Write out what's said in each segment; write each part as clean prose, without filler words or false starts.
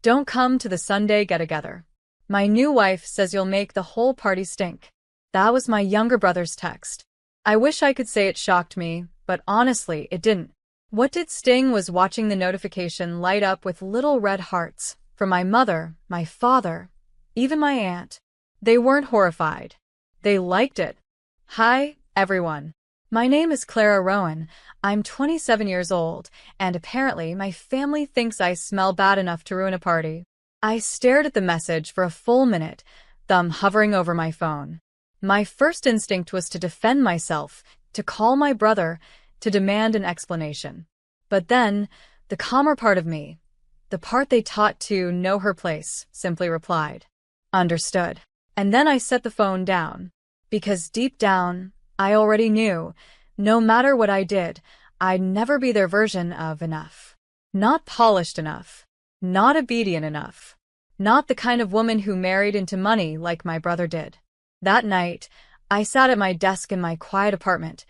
Don't come to the Sunday get-together. My new wife says you'll make the whole party stink. That was my younger brother's text. I wish I could say it shocked me, but honestly, it didn't. What did sting was watching the notification light up with little red hearts from my mother, my father, even my aunt. They weren't horrified. They liked it. Hi, everyone. My name is Clara Rowan. I'm 27 years old, and apparently my family thinks I smell bad enough to ruin a party. I stared at the message for a full minute, thumb hovering over my phone. My first instinct was to defend myself, to call my brother, to demand an explanation. But then, the calmer part of me, the part they taught to know her place, simply replied, "Understood." And then I set the phone down. Because deep down, I already knew, no matter what I did, I'd never be their version of enough. Not polished enough. Not obedient enough. Not the kind of woman who married into money like my brother did. That night, I sat at my desk in my quiet apartment,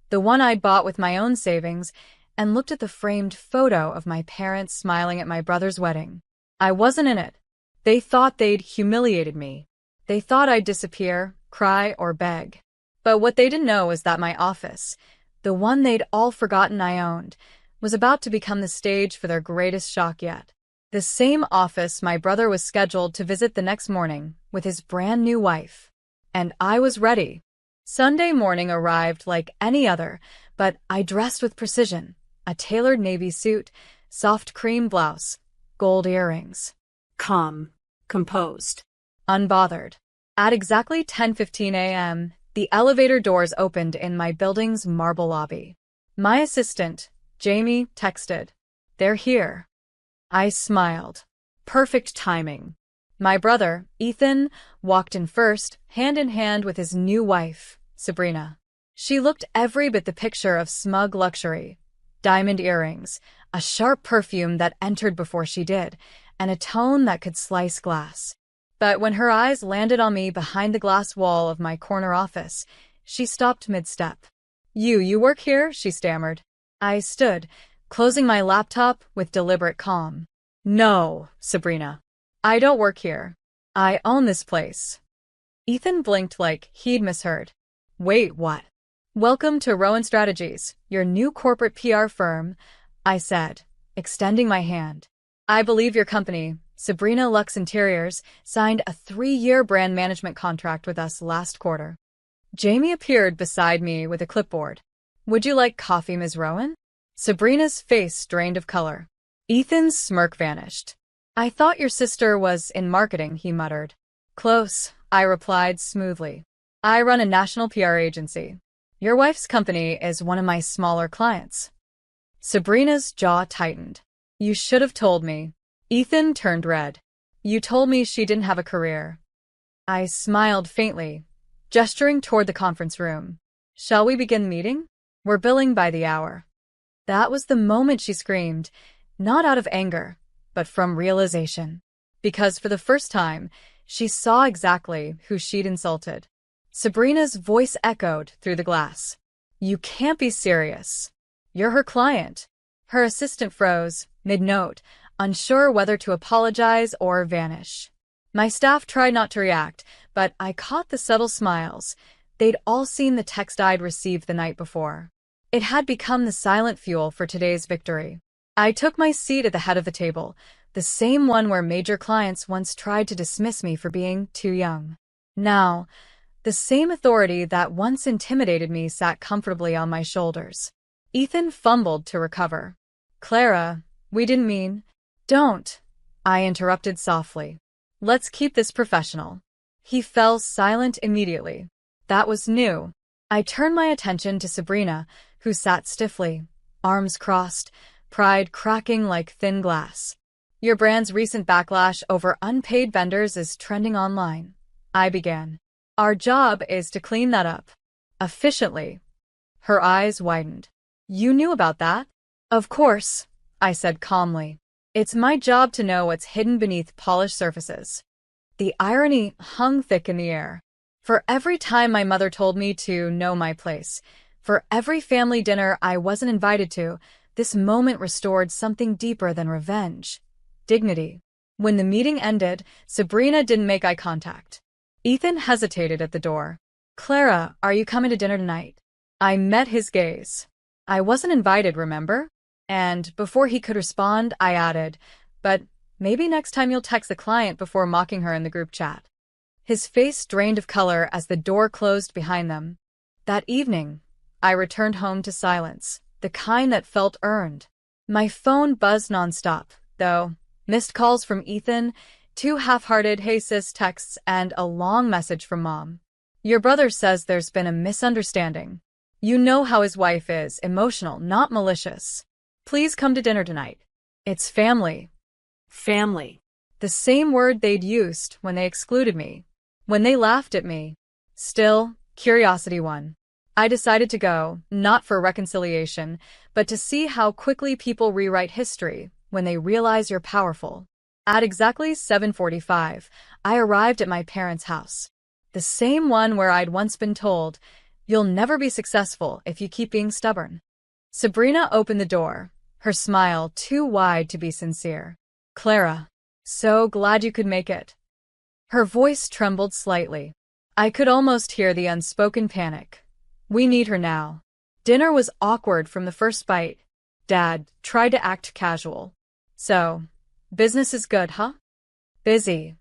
the one I'd bought with my own savings, and looked at the framed photo of my parents smiling at my brother's wedding. I wasn't in it. They thought they'd humiliated me. They thought I'd disappear, cry, or beg. But what they didn't know is that my office, the one they'd all forgotten I owned, was about to become the stage for their greatest shock yet. The same office my brother was scheduled to visit the next morning with his brand new wife. And I was ready. Sunday morning arrived like any other, but I dressed with precision. A tailored navy suit, soft cream blouse, gold earrings. Calm. Composed. Unbothered. At exactly 10:15 a.m., the elevator doors opened in my building's marble lobby. My assistant, Jamie, texted, "They're here." I smiled. Perfect timing. My brother, Ethan, walked in first, hand in hand with his new wife, Sabrina. She looked every bit the picture of smug luxury. Diamond earrings, a sharp perfume that entered before she did, and a tone that could slice glass. But when her eyes landed on me behind the glass wall of my corner office, she stopped mid-step. You work here?" she stammered. I stood, closing my laptop with deliberate calm. "No, Sabrina. I don't work here. I own this place." Ethan blinked like he'd misheard. "Wait, what?" "Welcome to Rowan Strategies, your new corporate PR firm," I said, extending my hand. "I believe your company, Sabrina Luxe Interiors, signed a 3-year brand management contract with us last quarter." Jamie appeared beside me with a clipboard. "Would you like coffee, Ms. Rowan?" Sabrina's face drained of color. Ethan's smirk vanished. "I thought your sister was in marketing," he muttered. "Close," I replied smoothly. "I run a national PR agency. Your wife's company is one of my smaller clients." Sabrina's jaw tightened. "You should have told me." Ethan turned red. "You told me she didn't have a career." I smiled faintly, gesturing toward the conference room. "Shall we begin the meeting? We're billing by the hour." That was the moment she screamed, not out of anger, but from realization. Because for the first time, she saw exactly who she'd insulted. Sabrina's voice echoed through the glass. "You can't be serious. You're her client." Her assistant froze, mid-note, unsure whether to apologize or vanish. My staff tried not to react, but I caught the subtle smiles. They'd all seen the text I'd received the night before. It had become the silent fuel for today's victory. I took my seat at the head of the table, the same one where major clients once tried to dismiss me for being too young. Now, the same authority that once intimidated me sat comfortably on my shoulders. Ethan fumbled to recover. "Clara, we didn't mean—" "Don't," I interrupted softly. "Let's keep this professional." He fell silent immediately. That was new. I turned my attention to Sabrina, who sat stiffly, arms crossed, pride cracking like thin glass. "Your brand's recent backlash over unpaid vendors is trending online," I began. "Our job is to clean that up. Efficiently." Her eyes widened. "You knew about that?" "Of course," I said calmly. "It's my job to know what's hidden beneath polished surfaces." The irony hung thick in the air. For every time my mother told me to know my place, for every family dinner I wasn't invited to, this moment restored something deeper than revenge. Dignity. When the meeting ended, Sabrina didn't make eye contact. Ethan hesitated at the door. Clara, are you coming to dinner tonight? I met his gaze. I wasn't invited, remember? And before he could respond, I added, but maybe next time you'll text the client before mocking her in the group chat. His face drained of color as the door closed behind them. That evening, I returned home to silence, the kind that felt earned. My phone buzzed nonstop, though. Missed calls from Ethan, 2 half-hearted "hey sis" texts, and a long message from Mom. Your brother says there's been a misunderstanding. You know how his wife is, emotional, not malicious. Please come to dinner tonight. It's family. Family. The same word they'd used when they excluded me, when they laughed at me. Still, curiosity won. I decided to go, not for reconciliation, but to see how quickly people rewrite history when they realize you're powerful. At exactly 7:45, I arrived at my parents' house. The same one where I'd once been told, you'll never be successful if you keep being stubborn. Sabrina opened the door, her smile too wide to be sincere. Clara, so glad you could make it. Her voice trembled slightly. I could almost hear the unspoken panic. We need her now. Dinner was awkward from the first bite. Dad tried to act casual. So, business is good, huh? Busy,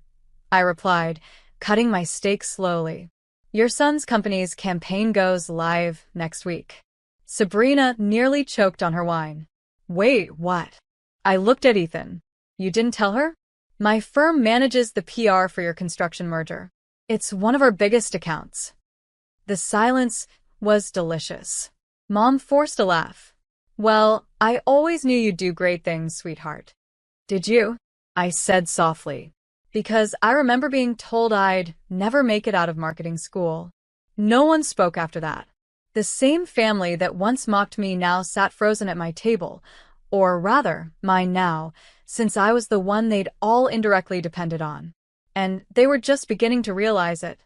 I replied, cutting my steak slowly. Your son's company's campaign goes live next week. Sabrina nearly choked on her wine. Wait, what? I looked at Ethan. You didn't tell her? My firm manages the PR for your construction merger. It's one of our biggest accounts. The silence was delicious. Mom forced a laugh. Well, I always knew you'd do great things, sweetheart. Did you? I said softly, because I remember being told I'd never make it out of marketing school. No one spoke after that. The same family that once mocked me now sat frozen at my table, or rather, mine now, since I was the one they'd all indirectly depended on. And they were just beginning to realize it.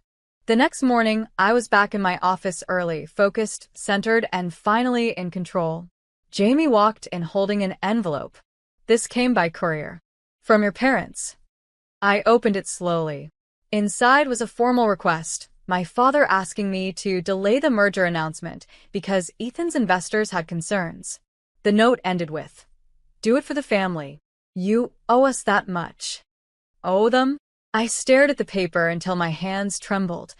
The next morning, I was back in my office early, focused, centered, and finally in control. Jamie walked in holding an envelope. This came by courier. From your parents. I opened it slowly. Inside was a formal request, my father asking me to delay the merger announcement because Ethan's investors had concerns. The note ended with, do it for the family. You owe us that much. Owe them? I stared at the paper until my hands trembled,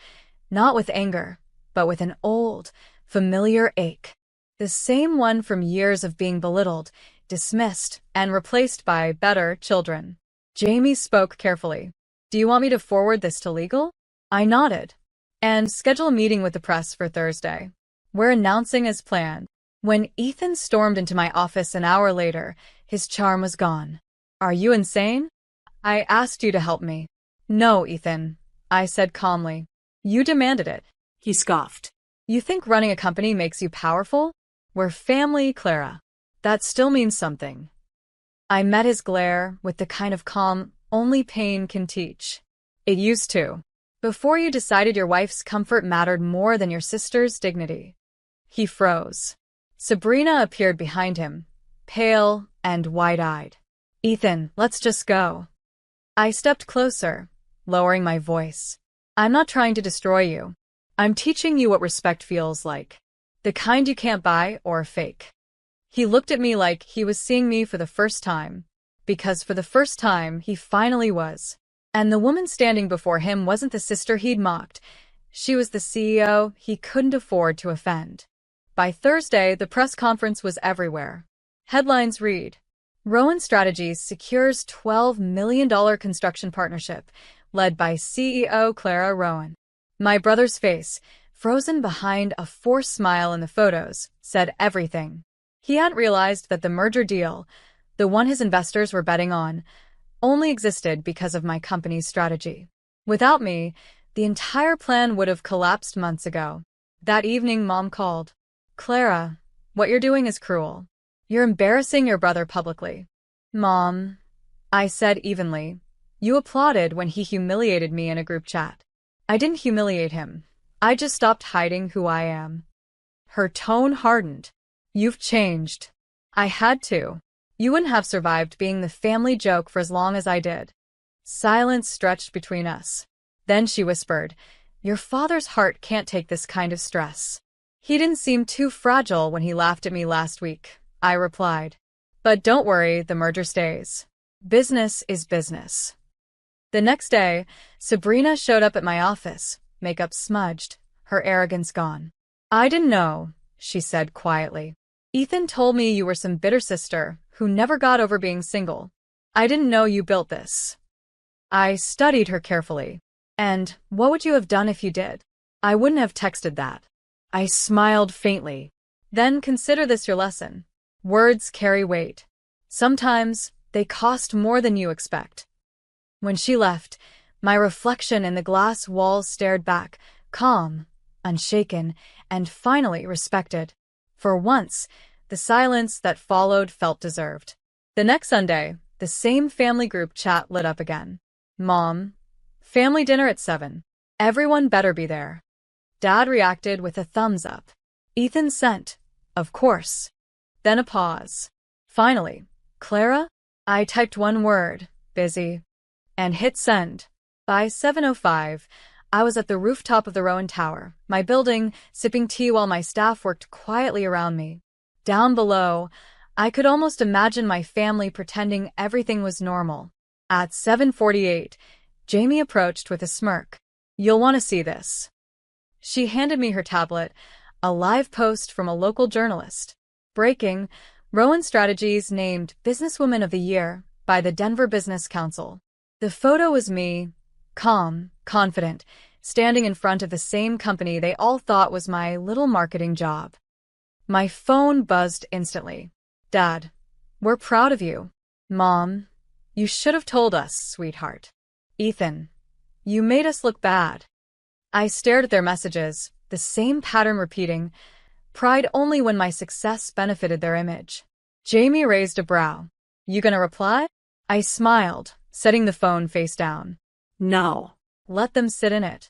not with anger, but with an old, familiar ache. The same one from years of being belittled, dismissed, and replaced by better children. Jamie spoke carefully. Do you want me to forward this to legal? I nodded. And schedule a meeting with the press for Thursday. We're announcing as planned. When Ethan stormed into my office an hour later, his charm was gone. Are you insane? I asked you to help me. No, Ethan, I said calmly. You demanded it. He scoffed. You think running a company makes you powerful? We're family, Clara. That still means something. I met his glare with the kind of calm only pain can teach. It used to. Before you decided your wife's comfort mattered more than your sister's dignity. He froze. Sabrina appeared behind him, pale and wide-eyed. Ethan, let's just go. I stepped closer, lowering my voice. I'm not trying to destroy you. I'm teaching you what respect feels like. The kind you can't buy or fake. He looked at me like he was seeing me for the first time, because for the first time he finally was. And the woman standing before him wasn't the sister he'd mocked. She was the CEO he couldn't afford to offend. By Thursday, the press conference was everywhere. Headlines read, Rowan Strategies secures $12 million construction partnership, led by CEO Clara Rowan. My brother's face, frozen behind a forced smile in the photos, said everything. He hadn't realized that the merger deal, the one his investors were betting on, only existed because of my company's strategy. Without me, the entire plan would have collapsed months ago. That evening, Mom called. Clara, what you're doing is cruel. You're embarrassing your brother publicly. Mom, I said evenly, you applauded when he humiliated me in a group chat. I didn't humiliate him. I just stopped hiding who I am. Her tone hardened. You've changed. I had to. You wouldn't have survived being the family joke for as long as I did. Silence stretched between us. Then she whispered, "Your father's heart can't take this kind of stress." "He didn't seem too fragile when he laughed at me last week," I replied. "But don't worry, the merger stays. Business is business." The next day, Sabrina showed up at my office, makeup smudged, her arrogance gone. "I didn't know," she said quietly. "Ethan told me you were some bitter sister who never got over being single. I didn't know you built this." I studied her carefully. "And what would you have done if you did?" "I wouldn't have texted that." I smiled faintly. "Then consider this your lesson. Words carry weight. Sometimes they cost more than you expect." When she left, my reflection in the glass walls stared back, calm, unshaken, and finally respected. For once, the silence that followed felt deserved. The next Sunday, the same family group chat lit up again. "Mom, family dinner at 7. Everyone better be there." Dad reacted with a thumbs up. Ethan sent, "Of course." Then a pause. Finally, "Clara?" I typed one word, "busy," and hit send. By 7:05, I was at the rooftop of the Rowan Tower, my building, sipping tea while my staff worked quietly around me. Down below, I could almost imagine my family pretending everything was normal. At 7:48, Jamie approached with a smirk. "You'll want to see this." She handed me her tablet, a live post from a local journalist. Breaking, Rowan Strategies named Businesswoman of the Year by the Denver Business Council. The photo was me, calm, confident, standing in front of the same company they all thought was my little marketing job. My phone buzzed instantly. "Dad, we're proud of you." "Mom, you should have told us, sweetheart." "Ethan, you made us look bad." I stared at their messages, the same pattern repeating, pride only when my success benefited their image. Jamie raised a brow. "You gonna reply?" I smiled, setting the phone face down. No. Let them sit in it.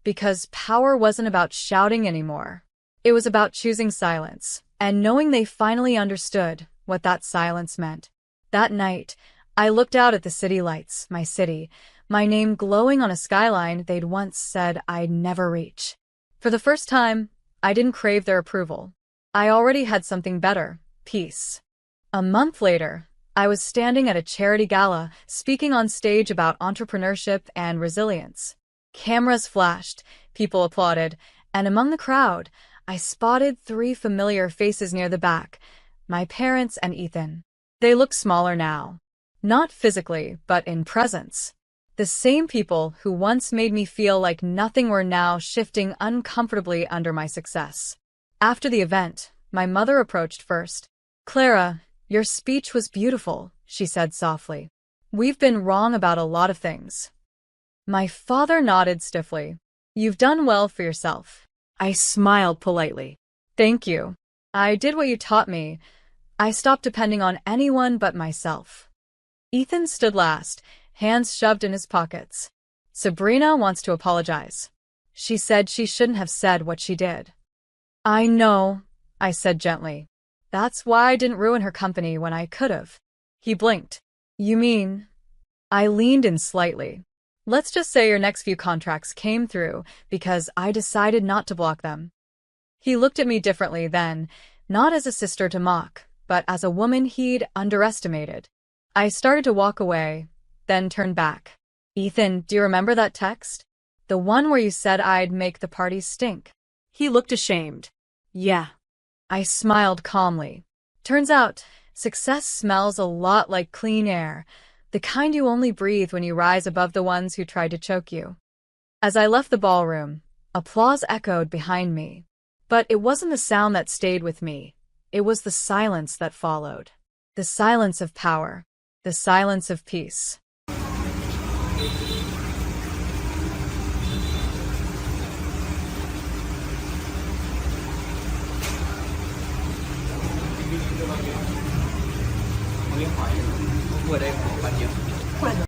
Because power wasn't about shouting anymore. It was about choosing silence, and knowing they finally understood what that silence meant. That night, I looked out at the city lights, my city, my name glowing on a skyline they'd once said I'd never reach. For the first time, I didn't crave their approval. I already had something better, peace. A month later, I was standing at a charity gala, speaking on stage about entrepreneurship and resilience. Cameras flashed, people applauded, and among the crowd, I spotted 3 familiar faces near the back, my parents and Ethan. They looked smaller now. Not physically, but in presence. The same people who once made me feel like nothing were now shifting uncomfortably under my success. After the event, my mother approached first. "Clara, your speech was beautiful," she said softly. "We've been wrong about a lot of things." My father nodded stiffly. "You've done well for yourself." I smiled politely. "Thank you. I did what you taught me. I stopped depending on anyone but myself." Ethan stood last, hands shoved in his pockets. "Sabrina wants to apologize. She said she shouldn't have said what she did." "I know," I said gently. "That's why I didn't ruin her company when I could have." He blinked. "You mean?" I leaned in slightly. "Let's just say your next few contracts came through because I decided not to block them." He looked at me differently then, not as a sister to mock, but as a woman he'd underestimated. I started to walk away, then turned back. "Ethan, do you remember that text? The one where you said I'd make the party stink?" He looked ashamed. "Yeah." I smiled calmly. Turns out, success smells a lot like clean air, the kind you only breathe when you rise above the ones who tried to choke you. As I left the ballroom, applause echoed behind me. But it wasn't the sound that stayed with me. It was the silence that followed. The silence of power. The silence of peace.